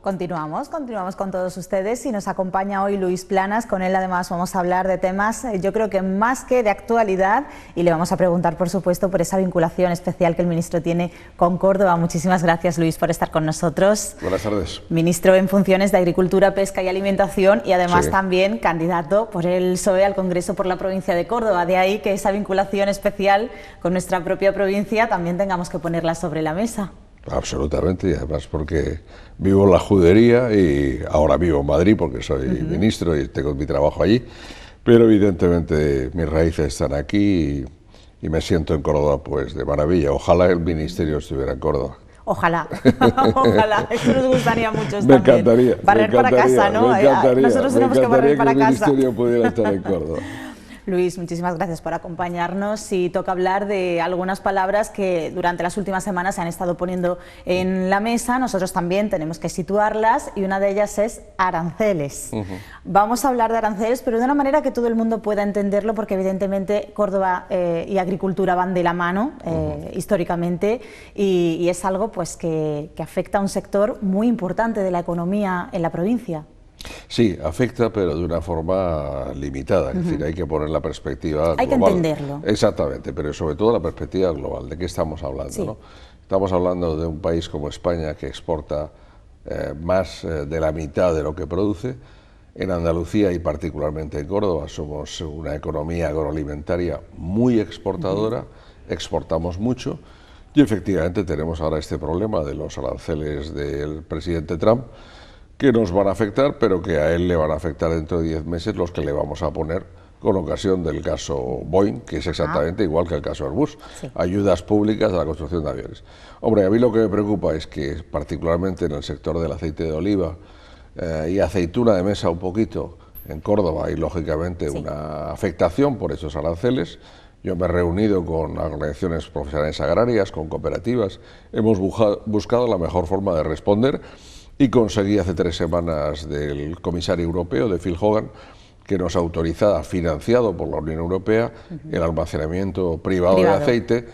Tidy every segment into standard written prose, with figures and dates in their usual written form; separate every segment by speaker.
Speaker 1: Continuamos con todos ustedes y nos acompaña hoy Luis Planas. Con él además vamos a hablar de temas, yo creo que más que de actualidad, y le vamos a preguntar por supuesto por esa vinculación especial que el ministro tiene con Córdoba. Muchísimas gracias, Luis, por estar con nosotros.
Speaker 2: Buenas tardes.
Speaker 1: Ministro en funciones de Agricultura, Pesca y Alimentación y además también candidato por el PSOE al Congreso por la provincia de Córdoba. De ahí que esa vinculación especial con nuestra propia provincia también tengamos que ponerla sobre la mesa.
Speaker 2: Absolutamente, y además porque vivo en la Judería y ahora vivo en Madrid porque soy ministro y tengo mi trabajo allí, pero evidentemente mis raíces están aquí y me siento en Córdoba pues de maravilla. Ojalá el ministerio estuviera en Córdoba.
Speaker 1: Ojalá, ojalá, eso nos gustaría mucho también.
Speaker 2: Me encantaría.
Speaker 1: Barrer para casa, ¿no? Nosotros tenemos que barrer para casa.
Speaker 2: Me encantaría que el ministerio pudiera estar en Córdoba.
Speaker 1: Luis, muchísimas gracias por acompañarnos y toca hablar de algunas palabras que durante las últimas semanas se han estado poniendo en la mesa. Nosotros también tenemos que situarlas y una de ellas es aranceles. Vamos a hablar de aranceles, pero de una manera que todo el mundo pueda entenderlo, porque evidentemente Córdoba y agricultura van de la mano históricamente y es algo pues que afecta a un sector muy importante de la economía en la provincia.
Speaker 2: Sí, afecta, pero de una forma limitada, es decir, hay que poner la perspectiva global.
Speaker 1: Hay que entenderlo.
Speaker 2: Exactamente, pero sobre todo la perspectiva global. ¿De qué estamos hablando?
Speaker 1: Sí.
Speaker 2: ¿No? Estamos hablando de un país como España que exporta más de la mitad de lo que produce. En Andalucía y particularmente en Córdoba somos una economía agroalimentaria muy exportadora, exportamos mucho y efectivamente tenemos ahora este problema de los aranceles del presidente Trump, que nos van a afectar, pero que a él le van a afectar dentro de 10 meses los que le vamos a poner con ocasión del caso Boeing, que es exactamente igual que el caso Airbus, ayudas públicas a la construcción de aviones. Hombre, a mí lo que me preocupa es que particularmente en el sector del aceite de oliva y aceituna de mesa un poquito en Córdoba hay lógicamente una afectación por esos aranceles. Yo me he reunido con organizaciones profesionales agrarias, con cooperativas, hemos buscado la mejor forma de responder. Y conseguí hace 3 semanas del comisario europeo, de Phil Hogan, que nos autorizaba, financiado por la Unión Europea, el almacenamiento privado de aceite,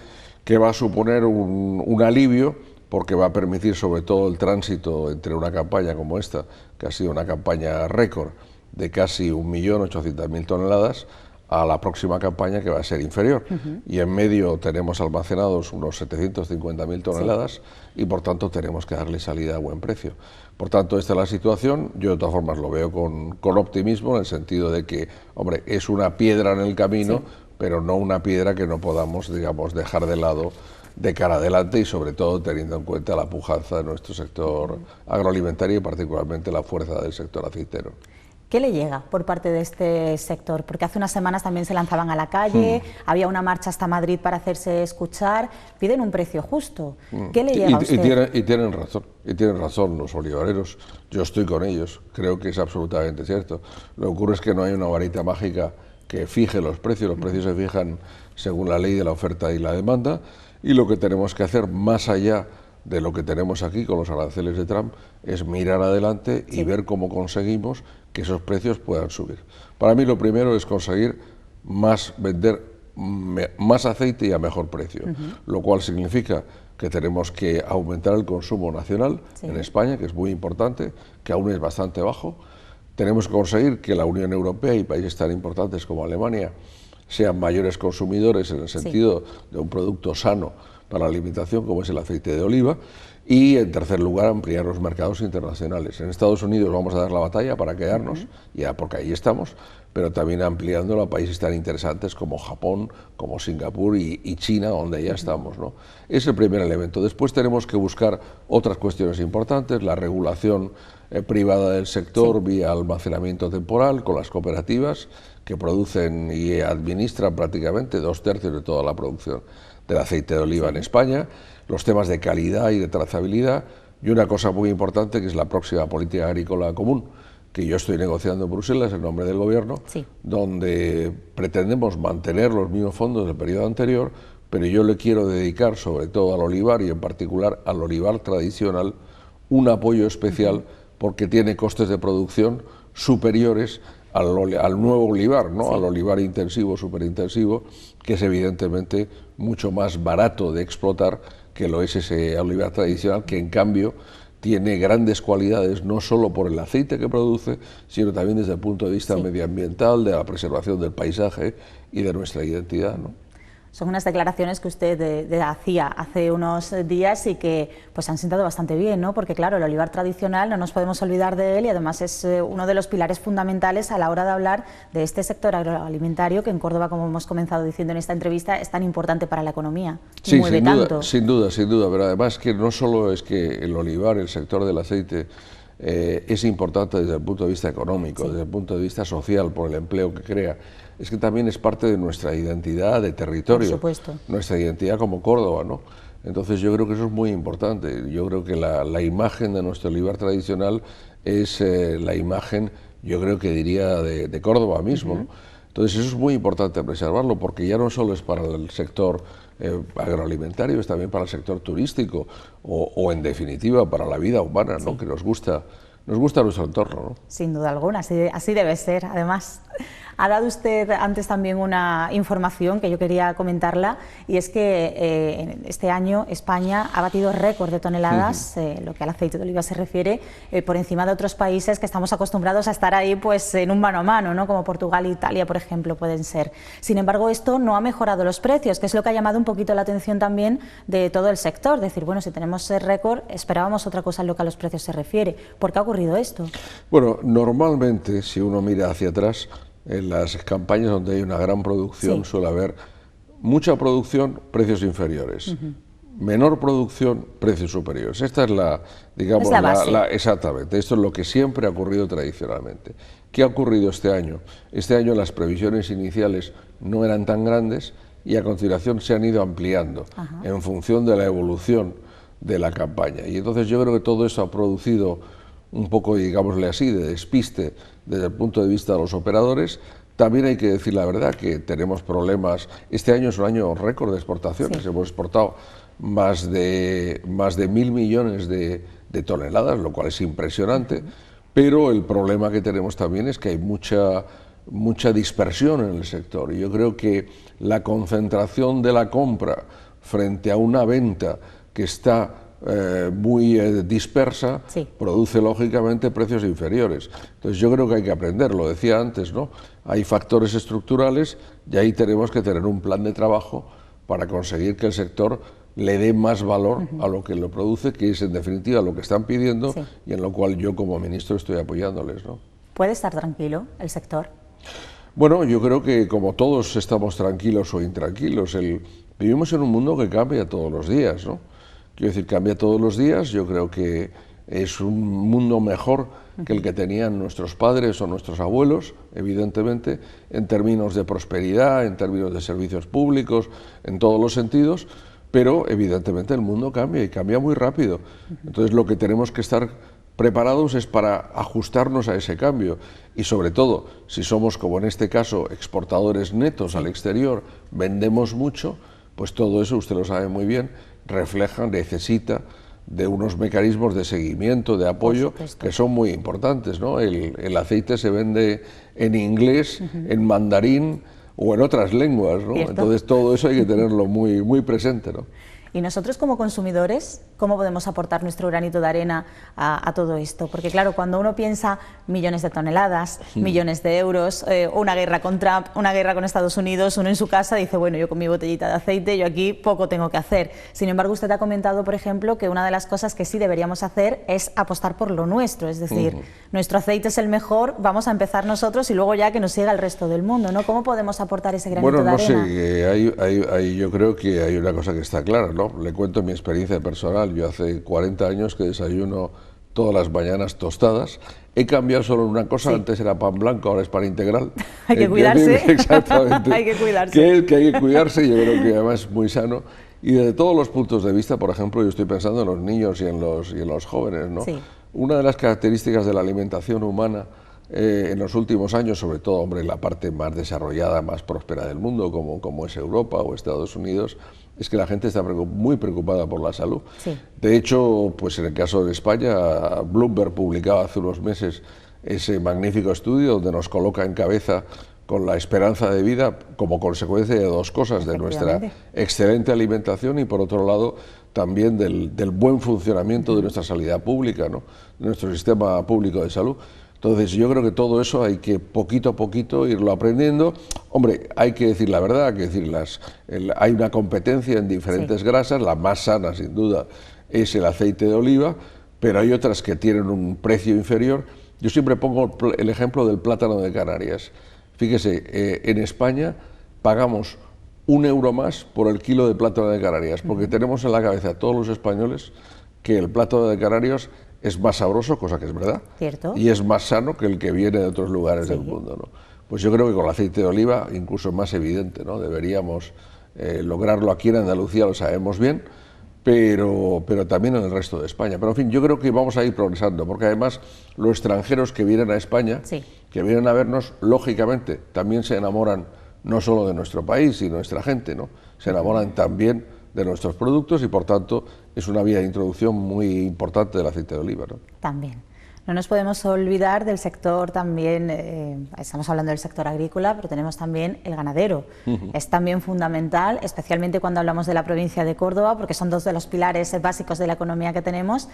Speaker 2: que va a suponer un alivio, porque va a permitir sobre todo el tránsito entre una campaña como esta, que ha sido una campaña récord de casi 1.800.000 toneladas, a la próxima campaña que va a ser inferior. Y en medio tenemos almacenados unos 750.000 toneladas y por tanto tenemos que darle salida a buen precio. Por tanto, esta es la situación. Yo de todas formas lo veo con optimismo, en el sentido de que, hombre, es una piedra en el camino, pero no una piedra que no podamos, digamos, dejar de lado de cara adelante y sobre todo teniendo en cuenta la pujanza de nuestro sector agroalimentario y particularmente la fuerza del sector aceitero.
Speaker 1: ¿Qué le llega por parte de este sector? Porque hace unas semanas también se lanzaban a la calle, había una marcha hasta Madrid para hacerse escuchar, piden un precio justo. ¿Qué le llega a usted?
Speaker 2: Y tienen razón los olivareros, yo estoy con ellos, creo que es absolutamente cierto. Lo que ocurre es que no hay una varita mágica que fije los precios se fijan según la ley de la oferta y la demanda, y lo que tenemos que hacer más allá de lo que tenemos aquí con los aranceles de Trump es mirar adelante y ver cómo conseguimos que esos precios puedan subir. Para mí lo primero es conseguir vender más aceite y a mejor precio, lo cual significa que tenemos que aumentar el consumo nacional en España, que es muy importante, que aún es bastante bajo. Tenemos que conseguir que la Unión Europea y países tan importantes como Alemania sean mayores consumidores en el sentido de un producto sano para la alimentación como es el aceite de oliva, y en tercer lugar ampliar los mercados internacionales. En Estados Unidos vamos a dar la batalla para quedarnos, ya porque ahí estamos, pero también ampliándolo a países tan interesantes como Japón, como Singapur y China, donde ya estamos, ¿no? Es el primer elemento. Después tenemos que buscar otras cuestiones importantes, la regulación privada del sector vía almacenamiento temporal con las cooperativas que producen y administran prácticamente 2/3 de toda la producción del aceite de oliva en España, los temas de calidad y de trazabilidad, y una cosa muy importante que es la próxima política agrícola común, que yo estoy negociando en Bruselas en nombre del Gobierno,
Speaker 1: sí,
Speaker 2: donde pretendemos mantener los mismos fondos del periodo anterior, pero yo le quiero dedicar sobre todo al olivar y en particular al olivar tradicional un apoyo especial porque tiene costes de producción superiores al nuevo olivar, ¿no?
Speaker 1: Sí.
Speaker 2: Al olivar intensivo, superintensivo, que es evidentemente mucho más barato de explotar que lo es ese olivar tradicional, que en cambio tiene grandes cualidades no solo por el aceite que produce, sino también desde el punto de vista medioambiental, de la preservación del paisaje y de nuestra identidad, ¿no?
Speaker 1: Son unas declaraciones que usted hacía hace unos días y que pues han sentado bastante bien, ¿no? Porque claro, el olivar tradicional no nos podemos olvidar de él y además es uno de los pilares fundamentales a la hora de hablar de este sector agroalimentario que en Córdoba, como hemos comenzado diciendo en esta entrevista, es tan importante para la economía y
Speaker 2: Sí,
Speaker 1: mueve tanto.
Speaker 2: sin duda, pero además que no solo es que el olivar, el sector del aceite, es importante desde el punto de vista económico, desde el punto de vista social, por el empleo que crea, es que también es parte de nuestra identidad de territorio,
Speaker 1: Por supuesto.
Speaker 2: nuestra identidad como Córdoba, ¿no? Entonces yo creo que eso es muy importante. Yo creo que la imagen de nuestro olivar tradicional es la imagen, yo creo que diría, de Córdoba mismo, ¿no? Entonces eso es muy importante preservarlo, porque ya no solo es para el sector agroalimentario, es también para el sector turístico o en definitiva para la vida humana, ¿no? Que nos gusta nuestro entorno, ¿no?
Speaker 1: Sin duda alguna, así debe ser. Además, ha dado usted antes también una información que yo quería comentarla, y es que este año España ha batido récord de toneladas, lo que al aceite de oliva se refiere, por encima de otros países que estamos acostumbrados a estar ahí pues en un mano a mano, ¿no? Como Portugal e Italia, por ejemplo, pueden ser. Sin embargo, esto no ha mejorado los precios, que es lo que ha llamado un poquito la atención también de todo el sector. Decir, bueno, si tenemos récord, esperábamos otra cosa en lo que a los precios se refiere. ¿Por qué ha ocurrido esto? Bueno,
Speaker 2: normalmente, si uno mira hacia atrás, en las campañas donde hay una gran producción suele haber mucha producción, precios inferiores, menor producción, precios superiores. Esta es la, digamos,
Speaker 1: es la base.
Speaker 2: Exactamente, esto es lo que siempre ha ocurrido tradicionalmente. ¿Qué ha ocurrido este año? Este año las previsiones iniciales no eran tan grandes y a continuación se han ido ampliando en función de la evolución de la campaña. Y entonces yo creo que todo eso ha producido un poco, digámosle así, de despiste desde el punto de vista de los operadores. También hay que decir la verdad que tenemos problemas. Este año es un año récord de exportaciones. Hemos exportado más de 1.000 millones de toneladas, lo cual es impresionante, pero el problema que tenemos también es que hay mucha dispersión en el sector, y yo creo que la concentración de la compra frente a una venta que está muy dispersa, produce lógicamente precios inferiores. Entonces yo creo que hay que aprender, lo decía antes, ¿no? Hay factores estructurales y ahí tenemos que tener un plan de trabajo para conseguir que el sector le dé más valor a lo que lo produce, que es en definitiva lo que están pidiendo y en lo cual yo como ministro estoy apoyándoles, ¿no?
Speaker 1: ¿Puede estar tranquilo el sector?
Speaker 2: Bueno, yo creo que como todos estamos tranquilos o intranquilos, vivimos en un mundo que cambia todos los días, ¿no? Quiero decir, cambia todos los días. Yo creo que es un mundo mejor que el que tenían nuestros padres o nuestros abuelos, evidentemente, en términos de prosperidad, en términos de servicios públicos, en todos los sentidos, pero evidentemente el mundo cambia y cambia muy rápido. Entonces lo que tenemos que estar preparados es para ajustarnos a ese cambio y sobre todo, si somos, como en este caso, exportadores netos al exterior, vendemos mucho, pues todo eso, usted lo sabe muy bien, necesita de unos mecanismos de seguimiento, de apoyo, que son muy importantes, ¿no? El aceite se vende en inglés, en mandarín o en otras lenguas, ¿no? Entonces todo eso hay que tenerlo muy, muy presente, ¿no?
Speaker 1: Y nosotros como consumidores, ¿cómo podemos aportar nuestro granito de arena a todo esto? Porque claro, cuando uno piensa millones de toneladas, millones de euros, una guerra con Trump, una guerra con Estados Unidos, uno en su casa dice, bueno, yo con mi botellita de aceite, yo aquí poco tengo que hacer. Sin embargo, usted ha comentado, por ejemplo, que una de las cosas que sí deberíamos hacer es apostar por lo nuestro, es decir, nuestro aceite es el mejor, vamos a empezar nosotros y luego ya que nos siga el resto del mundo, ¿no? ¿Cómo podemos aportar ese granito de arena?
Speaker 2: Bueno, no sé, yo creo que hay una cosa que está clara, ¿no? Le cuento mi experiencia personal. Yo hace 40 años que desayuno todas las mañanas tostadas. He cambiado solo en una cosa, antes era pan blanco, ahora es pan integral.
Speaker 1: Hay que cuidarse.
Speaker 2: Exactamente.
Speaker 1: Hay que cuidarse.
Speaker 2: Que hay que cuidarse, yo creo que además es muy sano. Y desde todos los puntos de vista, por ejemplo, yo estoy pensando en los niños y en los jóvenes, ¿no? Una de las características de la alimentación humana en los últimos años, sobre todo, hombre, en la parte más desarrollada, más próspera del mundo, como es Europa o Estados Unidos, es que la gente está muy preocupada por la salud.
Speaker 1: Sí.
Speaker 2: De hecho, pues en el caso de España, Bloomberg publicaba hace unos meses ese magnífico estudio donde nos coloca en cabeza con la esperanza de vida como consecuencia de dos cosas, de nuestra excelente alimentación y, por otro lado, también del buen funcionamiento de nuestra sanidad pública, ¿no? De nuestro sistema público de salud. Entonces yo creo que todo eso hay que poquito a poquito irlo aprendiendo. Hombre, hay que decir la verdad, hay que decir hay una competencia en diferentes grasas, la más sana sin duda es el aceite de oliva, pero hay otras que tienen un precio inferior. Yo siempre pongo el ejemplo del plátano de Canarias. Fíjese, en España pagamos €1 más por el kilo de plátano de Canarias, porque tenemos en la cabeza todos los españoles que el plátano de Canarias es más sabroso, cosa que es verdad,
Speaker 1: ¿cierto?
Speaker 2: Y es más sano que el que viene de otros lugares del mundo, ¿no? Pues yo creo que con el aceite de oliva incluso es más evidente, ¿no? Deberíamos lograrlo aquí en Andalucía, lo sabemos bien, pero también en el resto de España. Pero en fin, yo creo que vamos a ir progresando, porque además los extranjeros que vienen a España, que vienen a vernos, lógicamente también se enamoran no solo de nuestro país y de nuestra gente, ¿no? Se enamoran también de nuestros productos y, por tanto, es una vía de introducción muy importante del aceite de oliva, ¿no?
Speaker 1: También. No nos podemos olvidar del sector también, estamos hablando del sector agrícola, pero tenemos también el ganadero. Es también fundamental, especialmente cuando hablamos de la provincia de Córdoba, porque son dos de los pilares básicos de la economía que tenemos.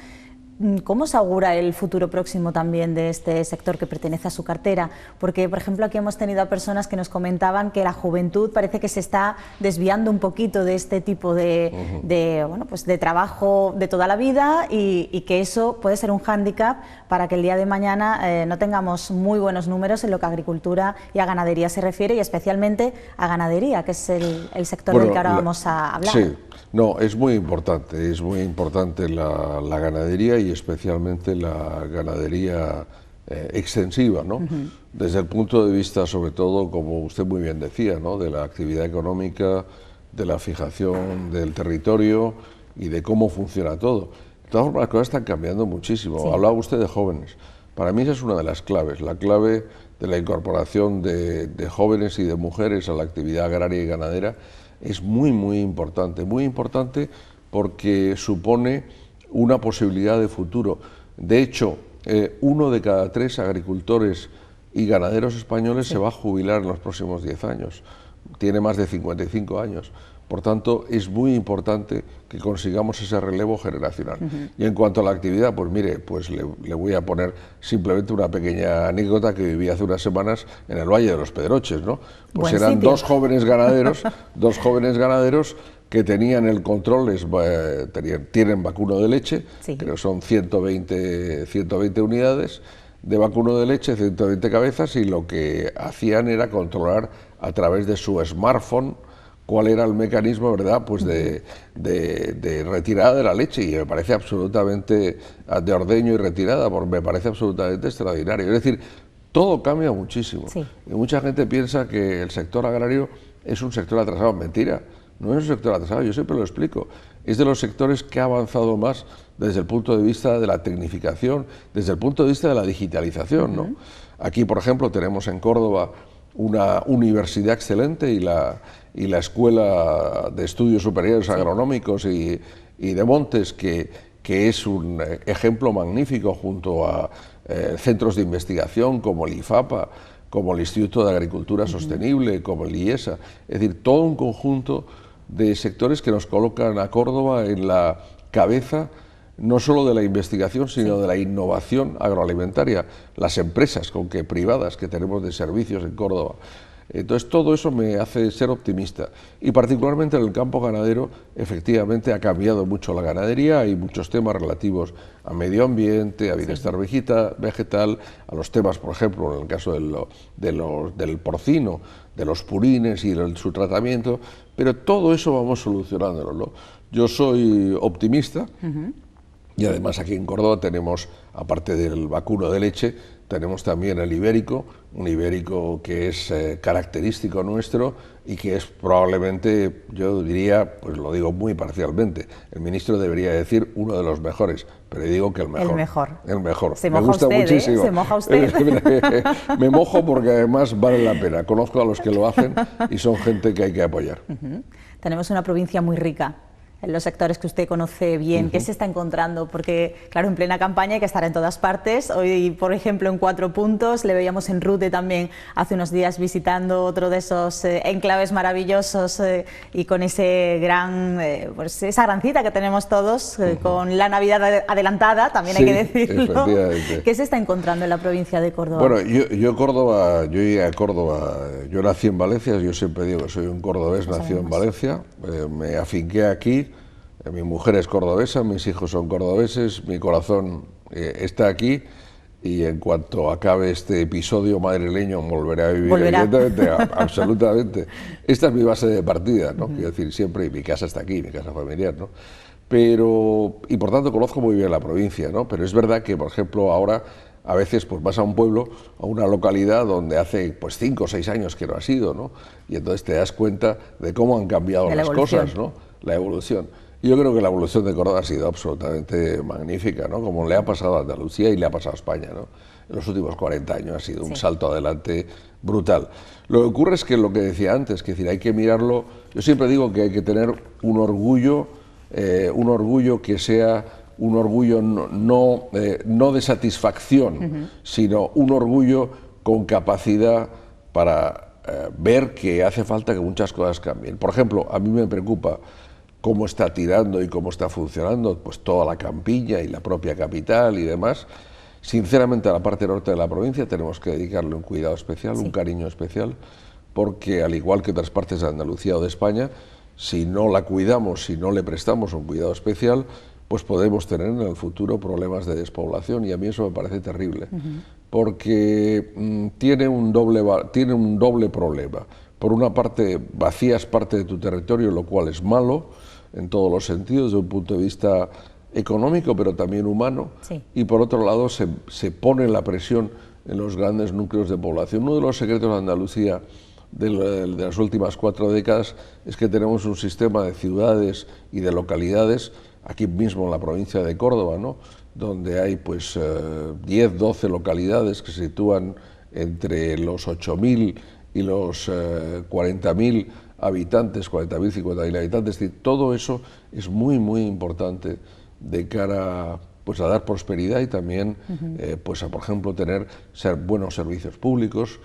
Speaker 1: ¿Cómo se augura el futuro próximo también de este sector que pertenece a su cartera? Porque, por ejemplo, aquí hemos tenido a personas que nos comentaban que la juventud parece que se está desviando un poquito de este tipo bueno, pues de trabajo de toda la vida y que eso puede ser un hándicap para que el día de mañana no tengamos muy buenos números en lo que a agricultura y a ganadería se refiere, y especialmente a ganadería, que es el sector del que ahora vamos a hablar.
Speaker 2: Sí, no, es muy importante la ganadería y especialmente la ganadería extensiva, ¿no? Desde el punto de vista, sobre todo, como usted muy bien decía, ¿no? De la actividad económica, de la fijación del territorio y de cómo funciona todo. De todas formas, las cosas están cambiando muchísimo. Hablaba usted de jóvenes. Para mí esa es una de las claves, la clave de la incorporación de jóvenes y de mujeres a la actividad agraria y ganadera es muy importante porque supone una posibilidad de futuro. De hecho, 1 de cada 3 agricultores y ganaderos españoles se va a jubilar en los próximos 10 años. Tiene más de 55 años. Por tanto, es muy importante que consigamos ese relevo generacional. Y en cuanto a la actividad, pues mire, pues le voy a poner simplemente una pequeña anécdota que viví hace unas semanas en el Valle de los Pedroches, ¿no? Pues eran dos jóvenes ganaderos que tenían el control, tienen vacuno de leche, creo que son 120 unidades de vacuno de leche, 120 cabezas, y lo que hacían era controlar a través de su smartphone cuál era el mecanismo, ¿verdad?, pues de retirada de la leche, y me parece absolutamente de ordeño y retirada, porque me parece absolutamente extraordinario. Es decir, todo cambia muchísimo. Y mucha gente piensa que el sector agrario es un sector atrasado. Mentira, no es un sector atrasado, yo siempre lo explico. Es de los sectores que ha avanzado más desde el punto de vista de la tecnificación, desde el punto de vista de la digitalización, ¿no? Aquí, por ejemplo, tenemos en Córdoba una universidad excelente y la Escuela de Estudios Superiores Agronómicos y de Montes, que es un ejemplo magnífico junto a centros de investigación como el IFAPA, como el Instituto de Agricultura Sostenible, como el IESA. Es decir, todo un conjunto de sectores que nos colocan a Córdoba en la cabeza no solo de la investigación, sino de la innovación agroalimentaria, las empresas privadas que tenemos de servicios en Córdoba. Entonces, todo eso me hace ser optimista. Y particularmente en el campo ganadero, efectivamente, ha cambiado mucho la ganadería. Hay muchos temas relativos a medio ambiente, a bienestar vegetal, a los temas, por ejemplo, en el caso del porcino, de los purines y su tratamiento, pero todo eso vamos solucionándolo, ¿no? Yo soy optimista. Y además aquí en Córdoba tenemos, aparte del vacuno de leche, tenemos también el ibérico, un ibérico que es característico nuestro y que es probablemente, yo diría, pues lo digo muy parcialmente, el ministro debería decir uno de los mejores, pero digo que el mejor.
Speaker 1: El mejor.
Speaker 2: El mejor.
Speaker 1: Se moja usted,
Speaker 2: muchísimo.
Speaker 1: ¿eh? Se moja usted.
Speaker 2: Me mojo porque además vale la pena. Conozco a los que lo hacen y son gente que hay que apoyar.
Speaker 1: Tenemos una provincia muy rica en los sectores que usted conoce bien. ¿Qué se está encontrando? Porque, claro, en plena campaña hay que estar en todas partes. Hoy, por ejemplo, en 4 Puntos, le veíamos en Rute también hace unos días visitando otro de esos enclaves maravillosos y con ese gran, pues esa gran cita que tenemos todos, con la Navidad adelantada, también hay que decirlo. ¿Qué se está encontrando en la provincia de Córdoba?
Speaker 2: Bueno, yo llegué a Córdoba, yo nací en Valencia, yo siempre digo que soy un cordobés, nacido en Valencia, me afinqué aquí. Mi mujer es cordobesa, mis hijos son cordobeses, mi corazón está aquí y en cuanto acabe este episodio madrileño volveré a vivir evidentemente, absolutamente. Esta es mi base de partida, ¿no? Quiero decir, siempre, y mi casa está aquí, mi casa familiar, ¿no? Pero, y por tanto conozco muy bien la provincia, ¿no? Pero es verdad que, por ejemplo, ahora a veces pues vas a un pueblo, a una localidad donde hace pues 5 o 6 años que no has ido, ¿no? Y entonces te das cuenta de cómo han cambiado las cosas, ¿no? La evolución. Yo creo que la evolución de Córdoba ha sido absolutamente magnífica, ¿no? Como le ha pasado a Andalucía y le ha pasado a España, ¿no? En los últimos 40 años ha sido un salto adelante brutal. Lo que ocurre es que lo que decía antes, que decir, hay que mirarlo, yo siempre digo que hay que tener un orgullo que sea un orgullo no de satisfacción, sino un orgullo con capacidad para ver que hace falta que muchas cosas cambien. Por ejemplo, a mí me preocupa cómo está tirando y cómo está funcionando pues toda la campiña y la propia capital y demás. Sinceramente, a la parte norte de la provincia tenemos que dedicarle un cuidado especial, un cariño especial, porque al igual que otras partes de Andalucía o de España, si no la cuidamos, si no le prestamos un cuidado especial, pues podemos tener en el futuro problemas de despoblación, y a mí eso me parece terrible, porque tiene un doble problema. Por una parte, vacías parte de tu territorio, lo cual es malo en todos los sentidos, desde un punto de vista económico, pero también humano, y por otro lado se pone la presión en los grandes núcleos de población. Uno de los secretos de Andalucía de las últimas 4 décadas es que tenemos un sistema de ciudades y de localidades, aquí mismo en la provincia de Córdoba, ¿no? Donde hay pues 10, 12 localidades que se sitúan entre los 8.000 y los 40.000 habitantes, 40.000, 50.000 habitantes. Es decir, todo eso es muy, muy importante de cara pues, a dar prosperidad y también, pues a, por ejemplo, tener buenos servicios públicos,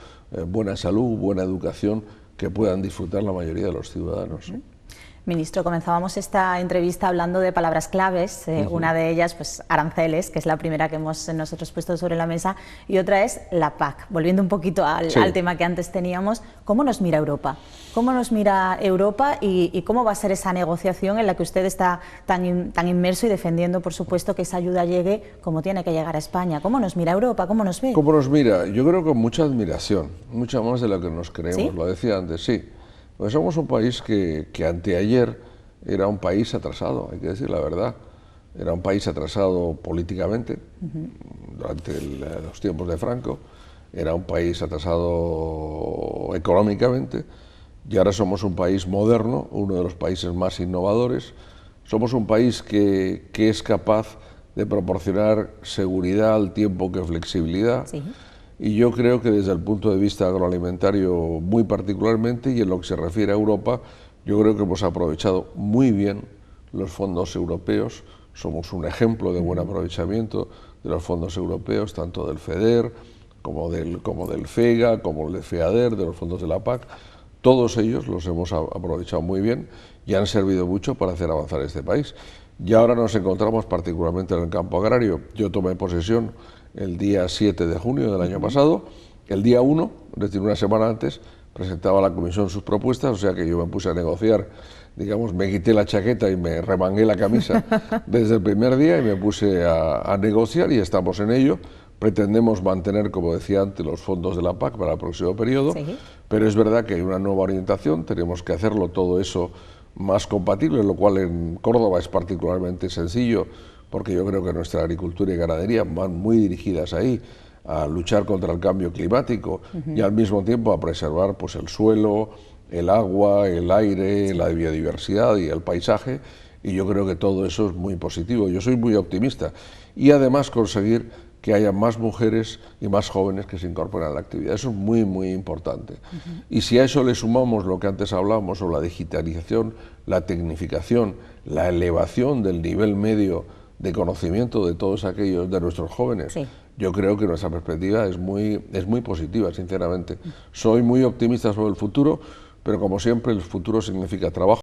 Speaker 2: buena salud, buena educación, que puedan disfrutar la mayoría de los ciudadanos.
Speaker 1: Ministro, comenzábamos esta entrevista hablando de palabras claves, una de ellas, pues aranceles, que es la primera que hemos nosotros puesto sobre la mesa, y otra es la PAC. Volviendo un poquito al tema que antes teníamos, ¿cómo nos mira Europa? ¿Cómo nos mira Europa y cómo va a ser esa negociación en la que usted está tan inmerso y defendiendo, por supuesto, que esa ayuda llegue como tiene que llegar a España? ¿Cómo nos mira Europa? ¿Cómo nos ve?
Speaker 2: ¿Cómo nos mira? Yo creo que con mucha admiración, mucha más de lo que nos creemos. Lo decía antes, Pues somos un país que anteayer era un país atrasado, hay que decir la verdad. Era un país atrasado políticamente, durante los tiempos de Franco, era un país atrasado económicamente, y ahora somos un país moderno, uno de los países más innovadores. Somos un país que es capaz de proporcionar seguridad al tiempo que flexibilidad. Y yo creo que desde el punto de vista agroalimentario muy particularmente, y en lo que se refiere a Europa, yo creo que hemos aprovechado muy bien los fondos europeos. Somos un ejemplo de buen aprovechamiento de los fondos europeos, tanto del FEDER como del FEGA, como del FEADER, de los fondos de la PAC. Todos ellos los hemos aprovechado muy bien y han servido mucho para hacer avanzar este país. Y ahora nos encontramos particularmente en el campo agrario. Yo tomé posesión el día 7 de junio del año pasado. El día 1, es decir, una semana antes, presentaba a la Comisión sus propuestas, o sea que yo me puse a negociar, digamos, me quité la chaqueta y me remangué la camisa desde el primer día y me puse a negociar, y estamos en ello. Pretendemos mantener, como decía antes, los fondos de la PAC para el próximo periodo, pero es verdad que hay una nueva orientación, tenemos que hacerlo todo eso más compatible, lo cual en Córdoba es particularmente sencillo, porque yo creo que nuestra agricultura y ganadería van muy dirigidas ahí, a luchar contra el cambio climático y al mismo tiempo a preservar pues, el suelo, el agua, el aire, la biodiversidad y el paisaje, y yo creo que todo eso es muy positivo. Yo soy muy optimista y además conseguir que haya más mujeres y más jóvenes que se incorporen a la actividad. Eso es muy, muy importante. Y si a eso le sumamos lo que antes hablábamos sobre la digitalización, la tecnificación, la elevación del nivel medio de conocimiento de todos aquellos de nuestros jóvenes,
Speaker 1: Sí.
Speaker 2: yo creo que nuestra perspectiva es muy positiva, sinceramente. Soy muy optimista sobre el futuro, pero como siempre el futuro significa trabajo.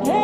Speaker 1: ¡Eh!